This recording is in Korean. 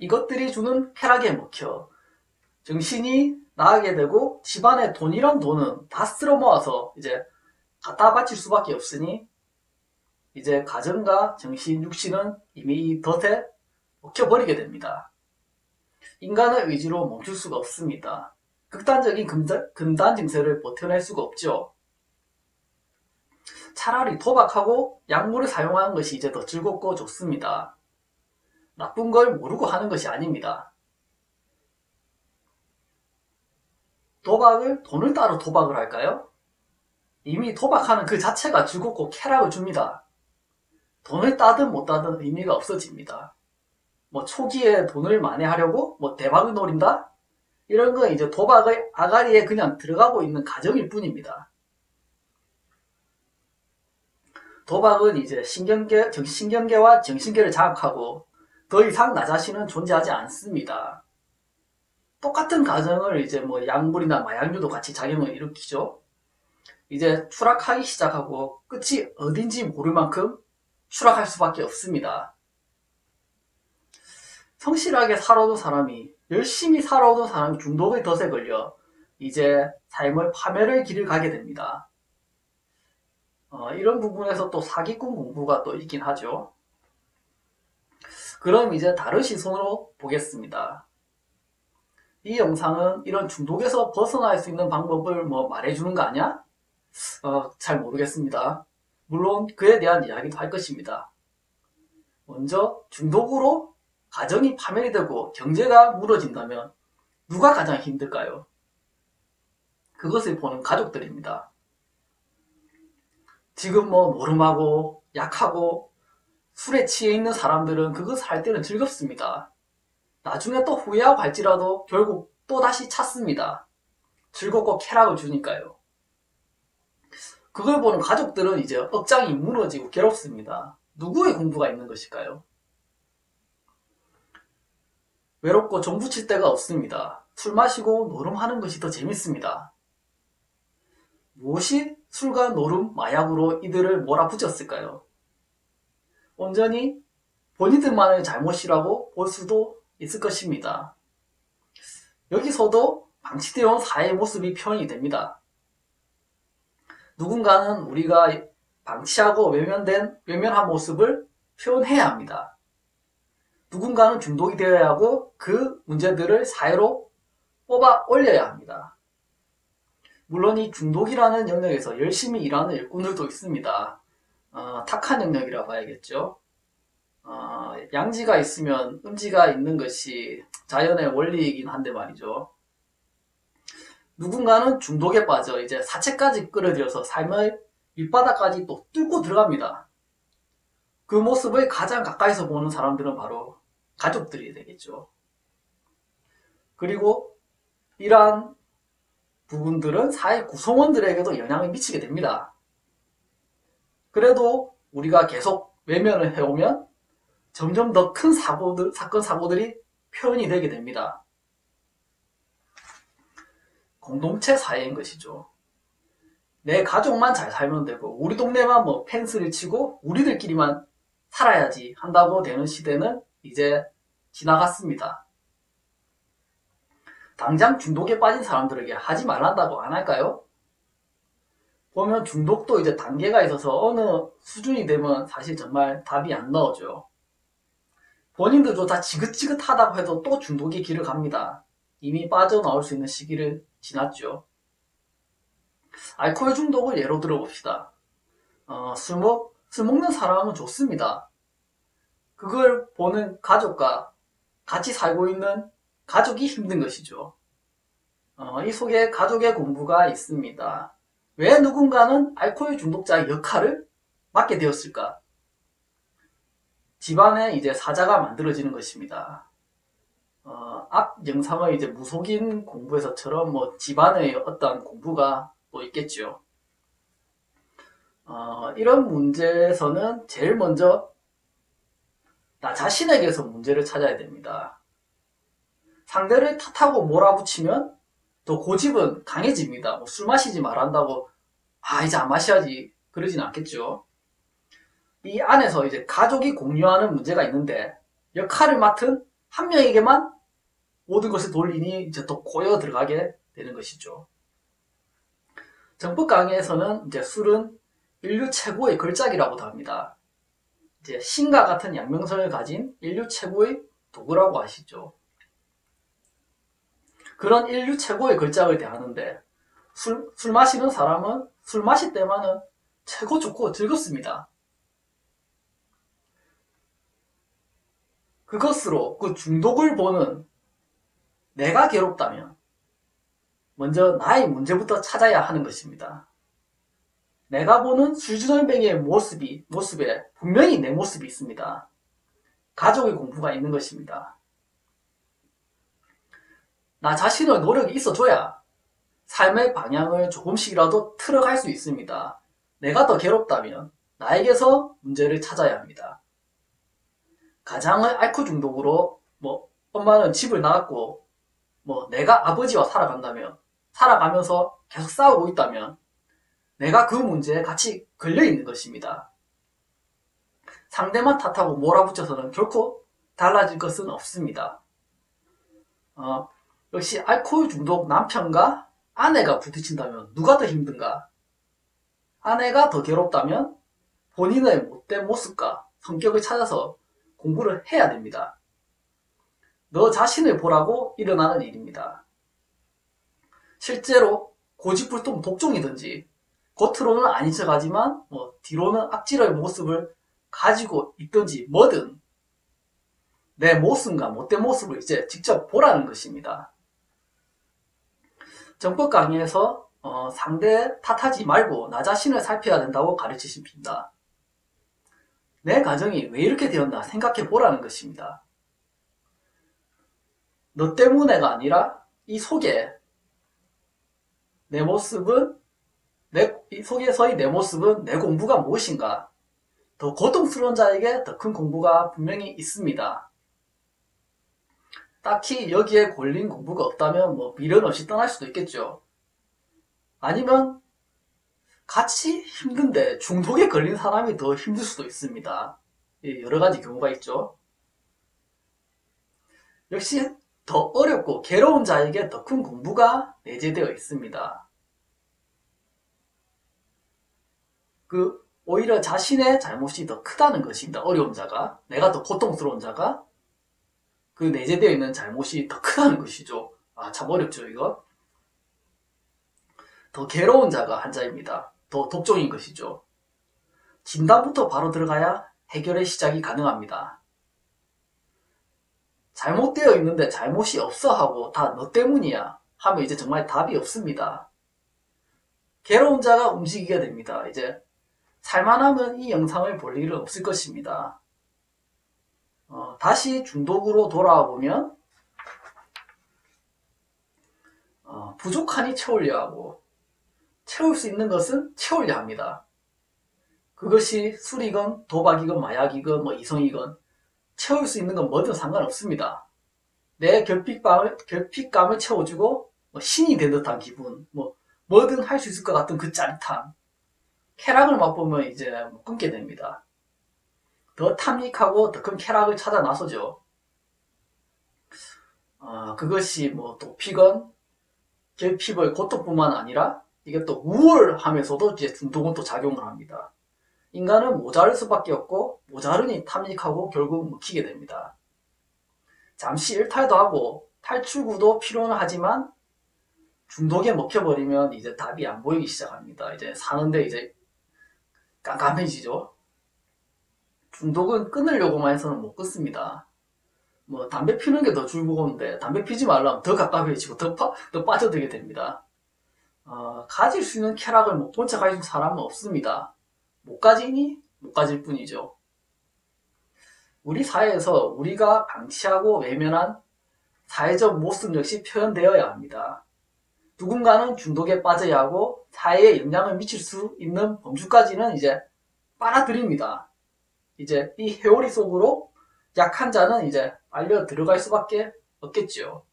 이것들이 주는 쾌락에 먹혀 정신이 나가게 되고 집안의 돈이란 돈은 다 쓸어 모아서 이제 갖다 바칠 수밖에 없으니 이제 가정과 정신, 육신은 이미 이 덫에 먹혀버리게 됩니다. 인간의 의지로 멈출 수가 없습니다. 극단적인 금단 증세를 버텨낼 수가 없죠. 차라리 도박하고 약물을 사용하는 것이 이제 더 즐겁고 좋습니다. 나쁜 걸 모르고 하는 것이 아닙니다. 돈을 따로 도박을 할까요? 이미 도박하는 그 자체가 즐겁고 쾌락을 줍니다. 돈을 따든 못 따든 의미가 없어집니다. 초기에 돈을 만회하려고 대박을 노린다? 이런 건 이제 도박의 아가리에 그냥 들어가고 있는 과정일 뿐입니다. 도박은 이제 신경계와 정신계를 자극하고 더 이상 나 자신은 존재하지 않습니다. 똑같은 과정을 이제 약물이나 마약류도 같이 작용을 일으키죠. 이제 추락하기 시작하고 끝이 어딘지 모를 만큼 추락할 수밖에 없습니다. 성실하게 살아오던 사람이, 열심히 살아오던 사람이 중독의 덫에 걸려 이제 삶의 파멸의 길을 가게 됩니다. 이런 부분에서 또 사기꾼 공부가 또 있긴 하죠. 그럼 이제 다른 시선으로 보겠습니다. 이 영상은 이런 중독에서 벗어날 수 있는 방법을 말해주는 거 아니야? 잘 모르겠습니다. 물론 그에 대한 이야기도 할 것입니다. 먼저 중독으로 가정이 파멸이 되고 경제가 무너진다면 누가 가장 힘들까요? 그것을 보는 가족들입니다. 지금 노름하고 약하고 술에 취해 있는 사람들은 그것을 할 때는 즐겁습니다. 나중에 또 후회하고 할지라도 결국 또다시 찾습니다. 즐겁고 쾌락을 주니까요. 그걸 보는 가족들은 이제 억장이 무너지고 괴롭습니다. 누구의 공부가 있는 것일까요? 외롭고 정부칠 데가 없습니다. 술 마시고 노름하는 것이 더 재밌습니다. 무엇이 술과 노름, 마약으로 이들을 몰아붙였을까요? 온전히 본인들만의 잘못이라고 볼 수도 있을 것입니다. 여기서도 방치되어 온 사회의 모습이 표현이 됩니다. 누군가는 우리가 방치하고 외면한 모습을 표현해야 합니다. 누군가는 중독이 되어야 하고 그 문제들을 사회로 뽑아 올려야 합니다. 물론 이 중독이라는 영역에서 열심히 일하는 일꾼들도 있습니다. 탁한 영역이라 봐야겠죠. 양지가 있으면 음지가 있는 것이 자연의 원리이긴 한데 말이죠. 누군가는 중독에 빠져 이제 사채까지 끌어들여서 삶의 밑바닥까지 또 뚫고 들어갑니다. 그 모습을 가장 가까이서 보는 사람들은 바로 가족들이 되겠죠. 그리고 이러한 부분들은 사회 구성원들에게도 영향을 미치게 됩니다. 그래도 우리가 계속 외면을 해오면 점점 더 큰 사건, 사고들이 표현이 되게 됩니다. 공동체 사회인 것이죠. 내 가족만 잘 살면 되고 우리 동네만 펜스를 치고 우리들끼리만 살아야지 한다고 되는 시대는 이제 지나갔습니다. 당장 중독에 빠진 사람들에게 하지 말란다고 안 할까요? 보면 중독도 이제 단계가 있어서 어느 수준이 되면 사실 정말 답이 안 나오죠. 본인들도 다 지긋지긋하다고 해도 또 중독의 길을 갑니다. 이미 빠져나올 수 있는 시기를 지났죠. 알코올 중독을 예로 들어봅시다. 술 먹는 사람은 좋습니다. 그걸 보는 가족과 같이 살고 있는 가족이 힘든 것이죠. 이 속에 가족의 공부가 있습니다. 왜 누군가는 알코올 중독자의 역할을 맡게 되었을까? 집안에 이제 사자가 만들어지는 것입니다. 앞 영상의 이제 무속인 공부에서처럼 집안의 어떤 공부가 또 있겠죠. 이런 문제에서는 제일 먼저 나 자신에게서 문제를 찾아야 됩니다. 상대를 탓하고 몰아붙이면 또 고집은 강해집니다. 술 마시지 말한다고 이제 안 마셔야지 그러진 않겠죠. 이 안에서 이제 가족이 공유하는 문제가 있는데 역할을 맡은 한 명에게만 모든 것을 돌리니 이제 더 고여 들어가게 되는 것이죠. 정법 강의에서는 이제 술은 인류 최고의 걸작이라고도 합니다. 이제 신과 같은 양명성을 가진 인류 최고의 도구라고 하시죠. 그런 인류 최고의 걸작을 대하는데 술 마시는 사람은 술 마실 때만은 최고 좋고 즐겁습니다. 그것으로 그 중독을 보는 내가 괴롭다면 먼저 나의 문제부터 찾아야 하는 것입니다. 내가 보는 술주정뱅이의 모습에 분명히 내 모습이 있습니다. 가족의 공부가 있는 것입니다. 나 자신의 노력이 있어줘야 삶의 방향을 조금씩이라도 틀어갈 수 있습니다. 내가 더 괴롭다면 나에게서 문제를 찾아야 합니다. 가장의 알코올 중독으로 엄마는 집을 나갔고 내가 아버지와 살아가면서 계속 싸우고 있다면 내가 그 문제에 같이 걸려있는 것입니다. 상대만 탓하고 몰아붙여서는 결코 달라질 것은 없습니다. 역시 알코올 중독 남편과 아내가 부딪힌다면 누가 더 힘든가? 아내가 더 괴롭다면 본인의 못된 모습과 성격을 찾아서 공부를 해야 됩니다. 너 자신을 보라고 일어나는 일입니다. 실제로 고집불통 독종이든지 겉으로는 아닌 척하지만 뒤로는 악질의 모습을 가지고 있든지 뭐든 내 모습과 못된 모습을 이제 직접 보라는 것입니다. 정법 강의에서 상대 탓하지 말고 나 자신을 살펴야 된다고 가르치십니다. 내 가정이 왜 이렇게 되었나 생각해 보라는 것입니다. 너 때문에가 아니라 이 속에 내 모습은 이 속에서의 내 모습은 내 공부가 무엇인가? 더 고통스러운 자에게 더 큰 공부가 분명히 있습니다. 딱히 여기에 걸린 공부가 없다면 미련 없이 떠날 수도 있겠죠. 아니면 같이 힘든데 중독에 걸린 사람이 더 힘들 수도 있습니다. 여러 가지 경우가 있죠. 역시 더 어렵고 괴로운 자에게 더 큰 공부가 내재되어 있습니다. 오히려 자신의 잘못이 더 크다는 것입니다. 어려운 자가, 내가 더 고통스러운 자가 그 내재되어 있는 잘못이 더 크다는 것이죠. 참 어렵죠, 이거. 더 괴로운 자가 한자입니다. 더 독종인 것이죠. 진단부터 바로 들어가야 해결의 시작이 가능합니다. 잘못되어 있는데 잘못이 없어 하고 다 너 때문이야 하면 이제 정말 답이 없습니다. 괴로운 자가 움직이게 됩니다. 이제 살만하면 이 영상을 볼 일은 없을 것입니다. 다시 중독으로 돌아와 보면 부족하니 채우려 하고 채울 수 있는 것은 채우려 합니다. 그것이 술이건 도박이건 마약이건 이성이건 채울 수 있는 건 뭐든 상관없습니다. 내 결핍감을 채워주고 신이 된 듯한 기분, 뭐든 할 수 있을 것 같은 그 짜릿함, 쾌락을 맛보면 이제 끊게 됩니다. 더 탐닉하고 더 큰 쾌락을 찾아 나서죠. 그것이 도피건 결핍의 고통뿐만 아니라 이게 또 우월하면서도 이제 중독은 또 작용을 합니다. 인간은 모자랄 수밖에 없고 모자르니 탐닉하고 결국 먹히게 됩니다. 잠시 일탈도 하고 탈출구도 필요는 하지만 중독에 먹혀버리면 이제 답이 안 보이기 시작합니다. 이제 사는데 이제 깜깜해지죠. 중독은 끊으려고만 해서는 못 끊습니다. 담배 피는 게 더 즐거운데 담배 피지 말라면 더 갑갑해지고 더 빠져들게 됩니다. 가질 수 있는 쾌락을 못 본 척 가진 사람은 없습니다. 못 가지니 못 가질 뿐이죠. 우리 사회에서 우리가 방치하고 외면한 사회적 모습 역시 표현되어야 합니다. 누군가는 중독에 빠져야 하고 사회에 영향을 미칠 수 있는 범주까지는 이제 빨아들입니다. 이제 이 회오리 속으로 약한 자는 이제 빨려 들어갈 수밖에 없겠죠.